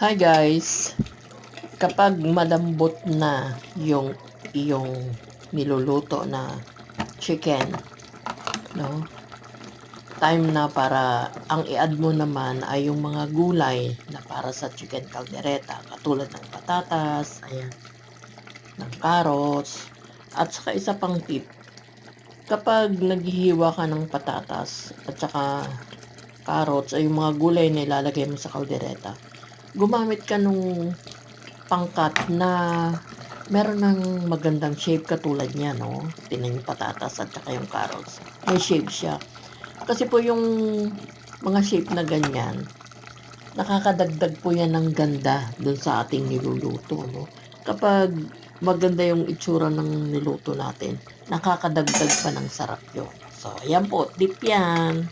Hi guys! Kapag malambot na yung iyong niluluto na chicken, no? Time na para ang i-add mo naman ay yung mga gulay na para sa chicken caldereta, katulad ng patatas, ayan, ng carrots, at saka isa pang tip, kapag naghihiwa ka ng patatas at saka carrots ay yung mga gulay na ilalagay mo sa caldereta, gumamit ka nung pangkat na meron ng magandang shape katulad niya, no? Tingnan yung patatas at saka yung carrots. May shape siya. Kasi po yung mga shape na ganyan, nakakadagdag po yan ng ganda dun sa ating niluluto, no? Kapag maganda yung itsura ng niluto natin, nakakadagdag pa ng sarap yun. So, ayan po, tip yan.